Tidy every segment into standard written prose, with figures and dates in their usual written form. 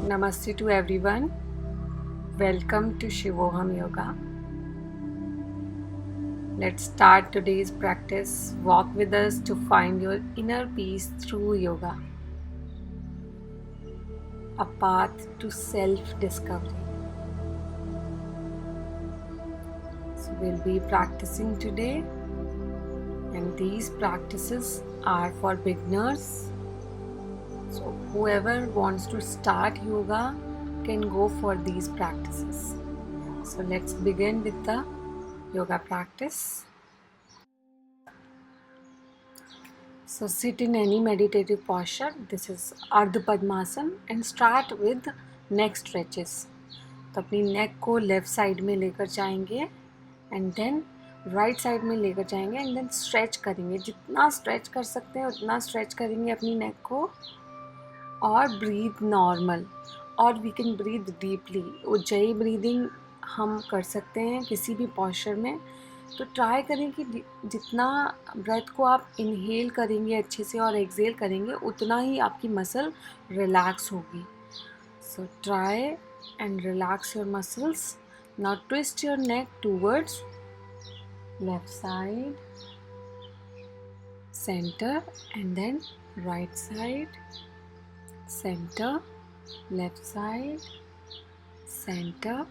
Namaste to everyone. Welcome to Shivoham Yoga. Let's start today's practice. Walk with us to find your inner peace through yoga, a path to self discovery. So, we'll be practicing today, and these practices are for beginners. So, whoever wants to start yoga can go for these practices. So, let's begin with the yoga practice. So sit in any meditative posture. This is Ardha Padmasana and start with neck stretches. तो अपनी neck को left side में लेकर जाएंगे and then right side में लेकर जाएंगे and then stretch करेंगे. जितना स्ट्रेच कर सकते हैं उतना स्ट्रेच करेंगे अपनी नेक को और ब्रीथ नॉर्मल और we can breathe deeply. Ujjayi breathing हम कर सकते हैं किसी भी पॉस्चर में. तो ट्राई करें कि जितना ब्रेथ को आप इनहेल करेंगे अच्छे से और एक्सहेल करेंगे उतना ही आपकी मसल रिलैक्स होगी. So try and relax your muscles. Now twist your neck towards left side, centre and then right side, centre, left side, center,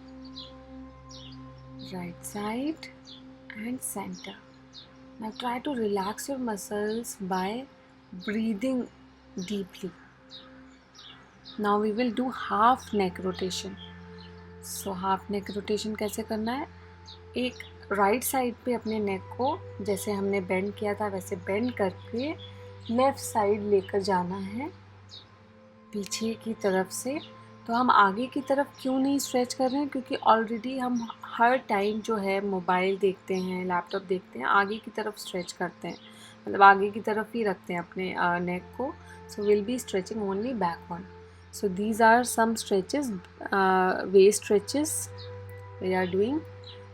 right side and center. Now try to relax your muscles by breathing deeply. Now we will do half neck rotation. So half neck rotation कैसे करना है? एक right side पे अपने नेक को जैसे हमने बेंड किया था वैसे बेंड करके लेफ्ट साइड लेकर जाना है पीछे की तरफ से. तो हम आगे की तरफ क्यों नहीं स्ट्रेच कर रहे हैं? क्योंकि ऑलरेडी हम हर टाइम जो है मोबाइल देखते हैं, लैपटॉप देखते हैं, आगे की तरफ स्ट्रेच करते हैं, मतलब आगे की तरफ ही रखते हैं अपने नेक को. So will be stretching only back one. So these are some stretches, way stretches we are doing.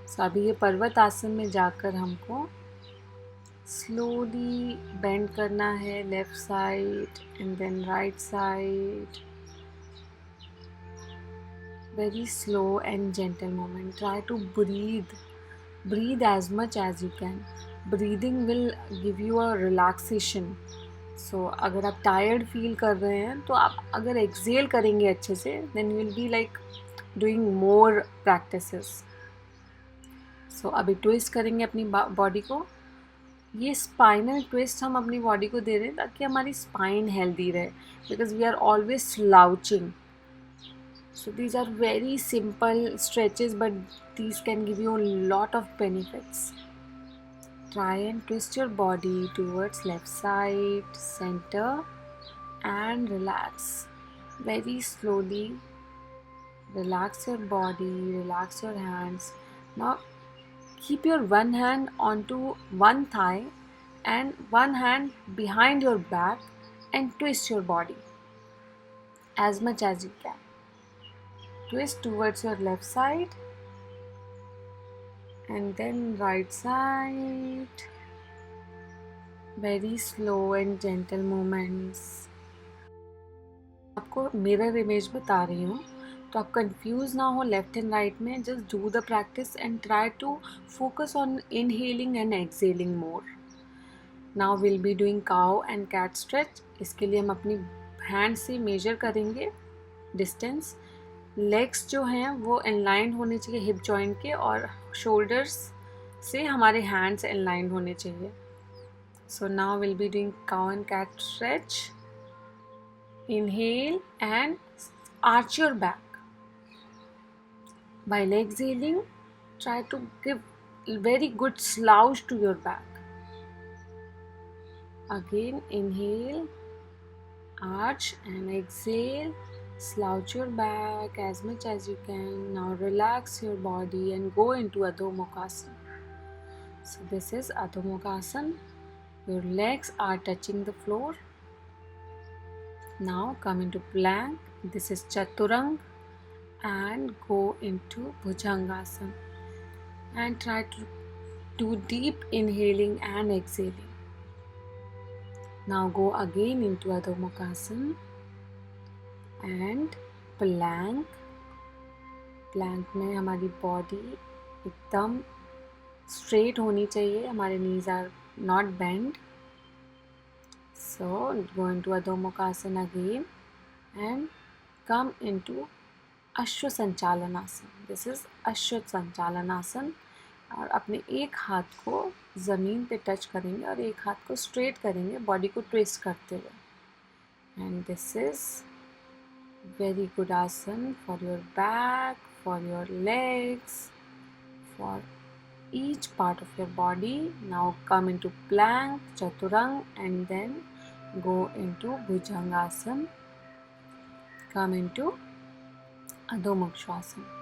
So अभी ये पर्वत आसन में जाकर हमको स्लोली बेंड करना है left side and then right side. Very slow and gentle movement. Try to breathe as much as you can. Breathing will give you a relaxation. So अगर आप tired feel कर रहे हैं तो आप अगर exhale करेंगे अच्छे से then you will be like doing more practices. So अभी twist करेंगे अपनी body को. ये स्पाइनल ट्विस्ट हम अपनी बॉडी को दे रहे हैं ताकि हमारी स्पाइन हेल्दी रहे because we are always slouching. So these are very simple stretches but these can give you a lot of benefits. Try and twist your body towards left side, center and relax very slowly. Relax your body, relax your hands. Now keep your one hand onto one thigh and one hand behind your back and twist your body as much as you can. Twist towards your left side and then right side. Very slow and gentle movements. आपको mirror image बता रही हूँ तो आप confuse ना हो left and right में. Just do the practice and try to focus on inhaling and exhaling more. Now will be doing cow and cat stretch. इसके लिए हम अपनी हैंड से मेजर करेंगे डिस्टेंस. लेग्स जो हैं वो इनलाइन होने चाहिए हिप जॉइंट के और शोल्डर्स से हमारे हैंड्स इनलाइन होने चाहिए. So now will be doing cow and cat stretch. Inhale and arch your back. While exhaling, try to give very good slouch to your back. Again, inhale, arch and exhale. Slouch your back as much as you can. Now relax your body and go into Adho Mukhasana. So this is Adho Mukhasana. Your legs are touching the floor. Now come into plank. This is Chaturanga and go into Bhujangasana and try to do deep inhaling and exhaling. Now go again into Adho Mukhasana and plank. Plank में हमारी body एकदम straight होनी चाहिए, हमारे knees are not bend. So go into Adho Mukha Asana again and come into Ashwa Sanchalanasana. This is Ashwa Sanchalanasana. और अपने एक हाथ को ज़मीन पे टच करेंगे और एक हाथ को स्ट्रेट करेंगे बॉडी को ट्विस्ट करते हुए. And this is very good asana for your back, for your legs, for each part of your body. Now come into plank, chaturang, and then go into bhujangasana. Come into Adho Mukha Asana.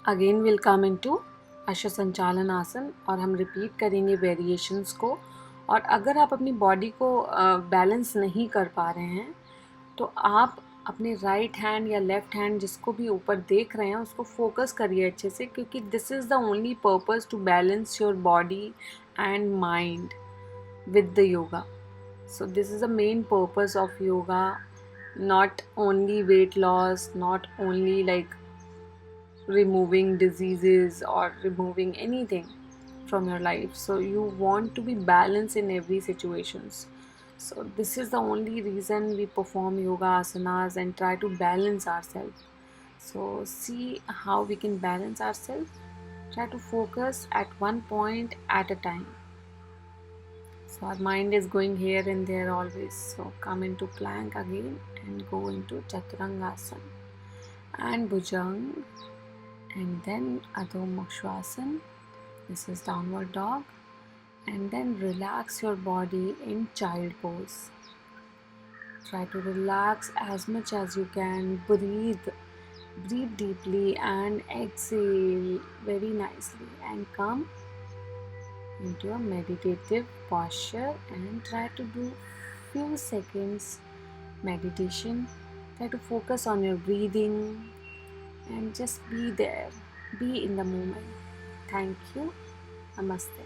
Again we'll come into Ashwa Sanchalanasana और हम repeat करेंगे variations को. और अगर आप अपनी body को balance नहीं कर पा रहे हैं तो आप अपने राइट हैंड या लेफ़्ट हैंड जिसको भी ऊपर देख रहे हैं उसको फोकस करिए अच्छे से, क्योंकि this is the only purpose to balance your body and mind with the yoga. So this is the main purpose of yoga, not only weight loss, not only like removing diseases or removing anything from your life. So you want to be balanced in every situations. So this is the only reason we perform yoga asanas and try to balance ourselves. So see how we can balance ourselves. Try to focus at one point at a time. So our mind is going here and there always. So come into plank again and go into Chaturangasana and Bhujang. And then Adho Mukha Asana. This is downward dog. And then relax your body in child pose. Try to relax as much as you can. Breathe deeply and exhale very nicely. And come into a meditative posture and try to do few seconds meditation. Try to focus on your breathing. And just be there, be in the moment. Thank you. Namaste.